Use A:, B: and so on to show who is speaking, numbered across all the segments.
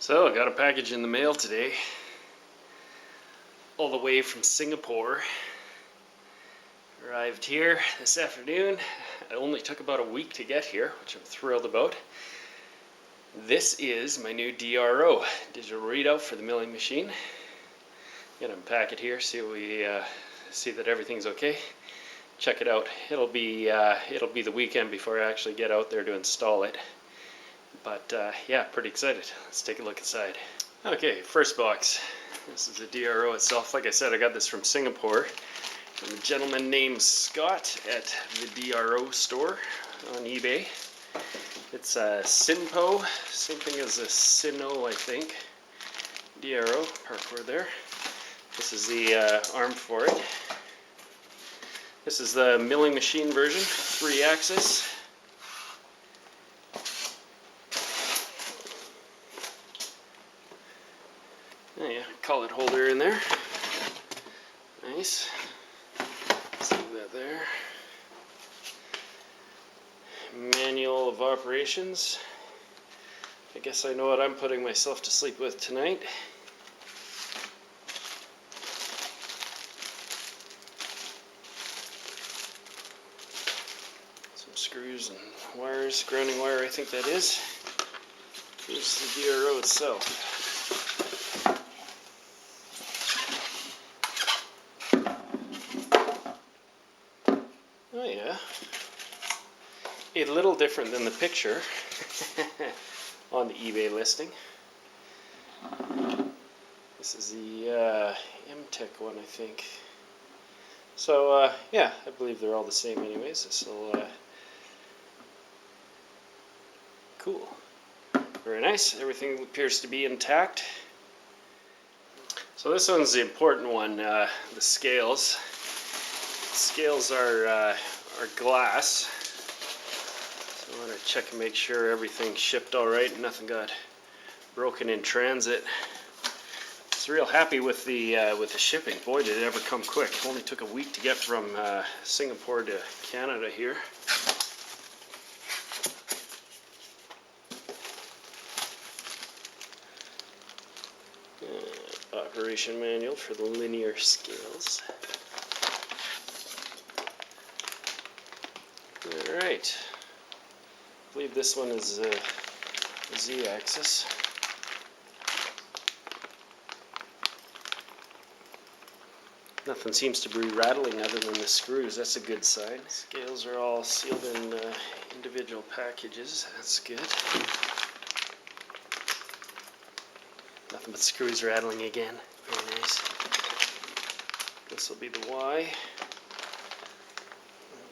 A: So I got a package in the mail today, all the way from Singapore. Arrived here this afternoon. It only took about a week to get here, which I'm thrilled about. This is my new DRO, digital readout for the milling machine. I'm gonna unpack it here, see that everything's okay. Check it out. It'll be the weekend before I actually get out there to install it. But yeah, pretty excited. Let's take a look inside. Okay, first box. This is the DRO itself. Like I said, I got this from Singapore from a gentleman named Scott at the DRO store on eBay. It's a Sinpo, same thing as a Sino, I think. DRO, parkour there. This is the arm for it. This is the milling machine version, 3-axis. Oh yeah, collet holder in there. Nice. Let's leave that there. Manual of operations. I guess I know what I'm putting myself to sleep with tonight. Some screws and wires, grounding wire I think that is. Here's the DRO itself. Oh yeah, a little different than the picture on the eBay listing. This is the MTech one, I think. So yeah, I believe they're all the same anyways. This will cool, very nice. Everything appears to be intact. So this one's the important one, the scales. Scales are glass, so I want to check and make sure everything shipped all right and nothing got broken in transit. I was real happy with the shipping. Boy, did it ever come quick. It only took a week to get from Singapore to Canada here. Operation manual for the linear scales. Alright, I believe this one is a Z-axis. Nothing seems to be rattling other than the screws. That's a good sign. Scales are all sealed in individual packages. That's good. Nothing but screws rattling again. Very nice. This will be the Y.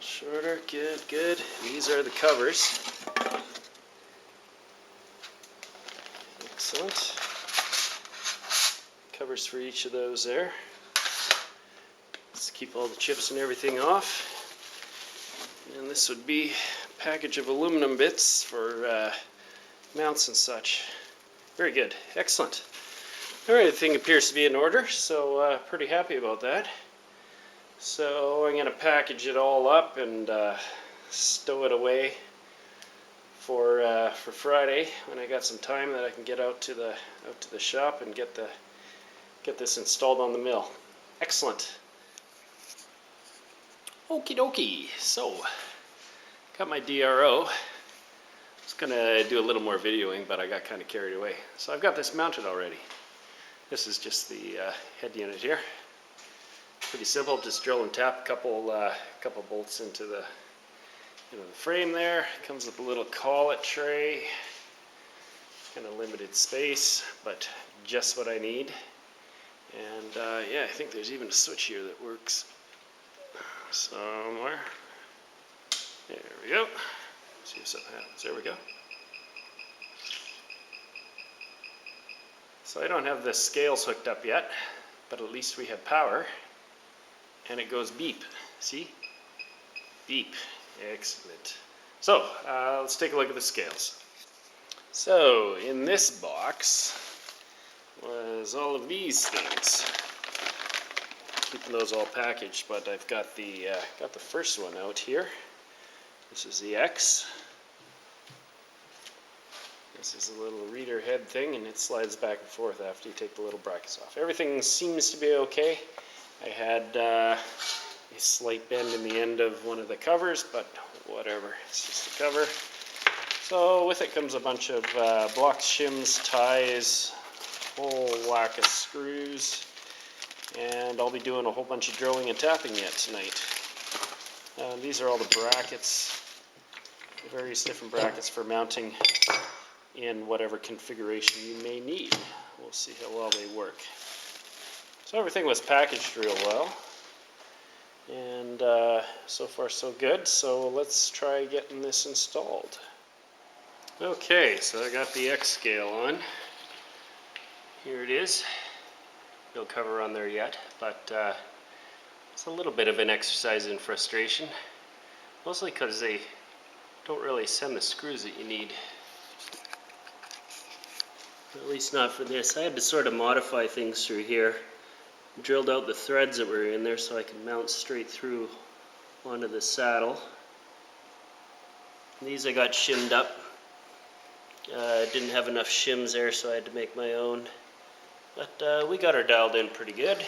A: Shorter, good, good. These are the covers. Excellent. Covers for each of those there. Let's keep all the chips and everything off. And this would be a package of aluminum bits for mounts and such. Very good, excellent. Alright, everything appears to be in order, so pretty happy about that. So I'm going to package it all up and stow it away for Friday when I got some time that I can get out to the shop and get this installed on the mill. Excellent. Okie dokie. So got my DRO. I was going to do a little more videoing, but I got kind of carried away. So I've got this mounted already. This is just the head unit here. Pretty simple, just drill and tap a couple bolts into the frame there. Comes with a little collet tray, kind of limited space, but just what I need. And yeah, I think there's even a switch here that works somewhere. There we go. See if something happens. There we go. So I don't have the scales hooked up yet, but at least we have power. And it goes beep. See? Beep. Excellent. So, let's take a look at the scales. So, in this box was all of these things. Keeping those all packaged, but I've got the first one out here. This is the X. This is a little reader head thing, and it slides back and forth after you take the little brackets off. Everything seems to be okay. I had a slight bend in the end of one of the covers, but whatever, it's just a cover. So with it comes a bunch of blocks, shims, ties, a whole whack of screws, and I'll be doing a whole bunch of drilling and tapping yet tonight. These are all the brackets, the various different brackets for mounting in whatever configuration you may need. We'll see how well they work. So everything was packaged real well, and so far so good. So let's try getting this installed. Okay, so I got the X scale on. Here it is. No cover on there yet, but it's a little bit of an exercise in frustration, mostly because they don't really send the screws that you need. At least not for this. I had to sort of modify things through here. Drilled out the threads that were in there so I can mount straight through onto the saddle. These I got shimmed up. Didn't have enough shims there, so I had to make my own. But we got her dialed in pretty good.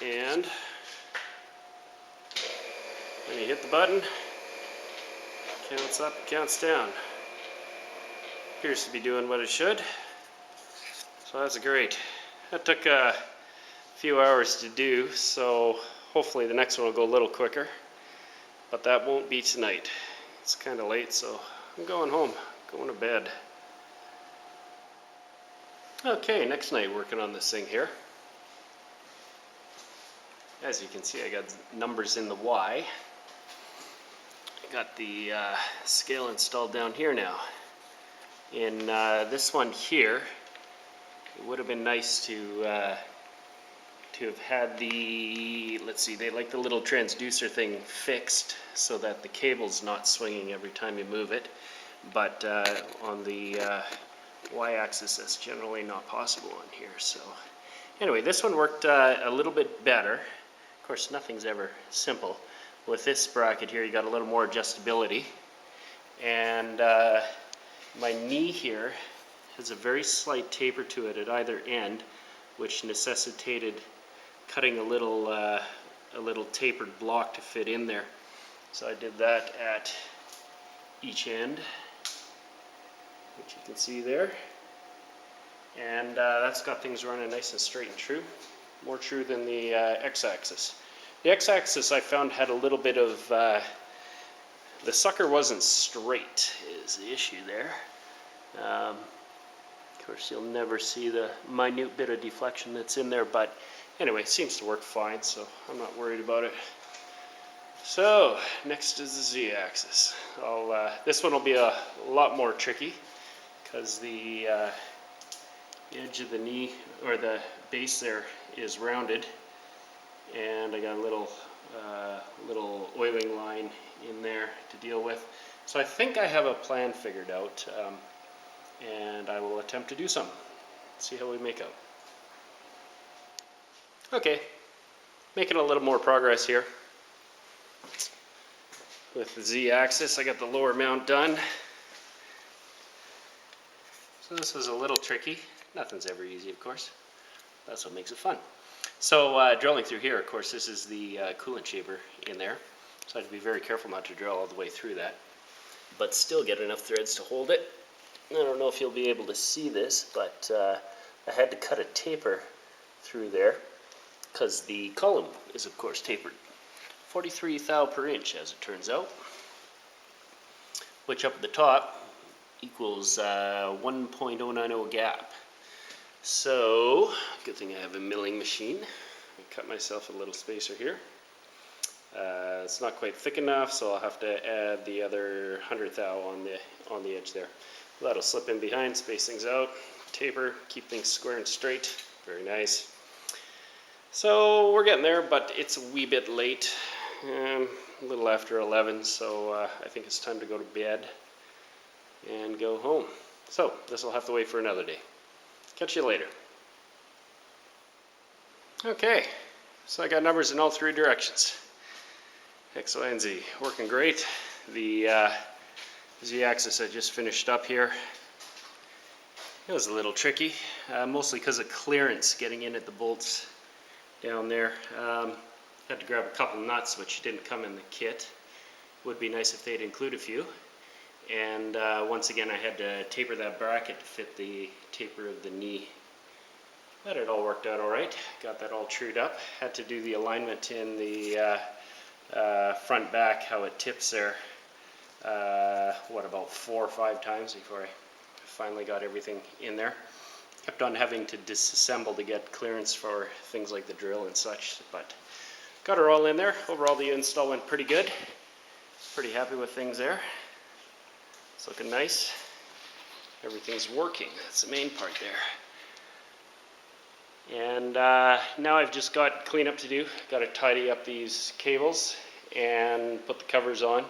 A: And when you hit the button, counts up, counts down. Appears to be doing what it should. So that's great. That took a few hours to do, so hopefully the next one will go a little quicker. But that won't be tonight. It's kind of late, so I'm going home, going to bed. Okay, next night working on this thing here. As you can see, I got numbers in the Y. I got the scale installed down here now. In this one here, it would have been nice to have had the, let's see, they like the little transducer thing fixed so that the cable's not swinging every time you move it. But on the Y-axis, that's generally not possible on here. So anyway, this one worked a little bit better. Of course, nothing's ever simple. With this bracket here, you got a little more adjustability. And my knee here has a very slight taper to it at either end, which necessitated cutting a little tapered block to fit in there. So I did that at each end, which you can see there. And that's got things running nice and straight and true. More true than the X-axis. The X-axis I found had a little bit of, the sucker wasn't straight is the issue there. Of course, you'll never see the minute bit of deflection that's in there, but anyway, it seems to work fine, so I'm not worried about it. So, next is the Z-axis. This one will be a lot more tricky, because the edge of the knee, or the base there, is rounded, and I got a little oiling line in there to deal with. So I think I have a plan figured out, and I will attempt to do some. See how we make out. Okay, making a little more progress here. With the Z-axis, I got the lower mount done. So this was a little tricky. Nothing's ever easy, of course. That's what makes it fun. So drilling through here, of course, this is the coolant chamber in there. So I have to be very careful not to drill all the way through that, but still get enough threads to hold it. I don't know if you'll be able to see this, but I had to cut a taper through there because the column is, of course, tapered. 43 thou per inch, as it turns out, which up at the top equals 1.090 gap. So, good thing I have a milling machine. I cut myself a little spacer here. It's not quite thick enough, so I'll have to add the other 100 thou on the edge there. That'll slip in behind, space things out, taper, keep things square and straight. Very nice. So we're getting there, but it's a wee bit late. A little after 11, so I think it's time to go to bed and go home. So this will have to wait for another day. Catch you later. Okay, so I got numbers in all three directions. X, Y, and Z. Working great. The Z-axis I just finished up here. It was a little tricky, mostly because of clearance getting in at the bolts down there. Had to grab a couple nuts which didn't come in the kit. Would be nice if they'd include a few. And once again I had to taper that bracket to fit the taper of the knee. But it all worked out alright. Got that all trued up. Had to do the alignment in the front back, how it tips there. About 4 or 5 times before I finally got everything in there. Kept on having to disassemble to get clearance for things like the drill and such, but got her all in there. Overall the install went pretty good. Pretty happy with things there. It's looking nice. Everything's working. That's the main part there. And now I've just got cleanup to do. Got to tidy up these cables and put the covers on.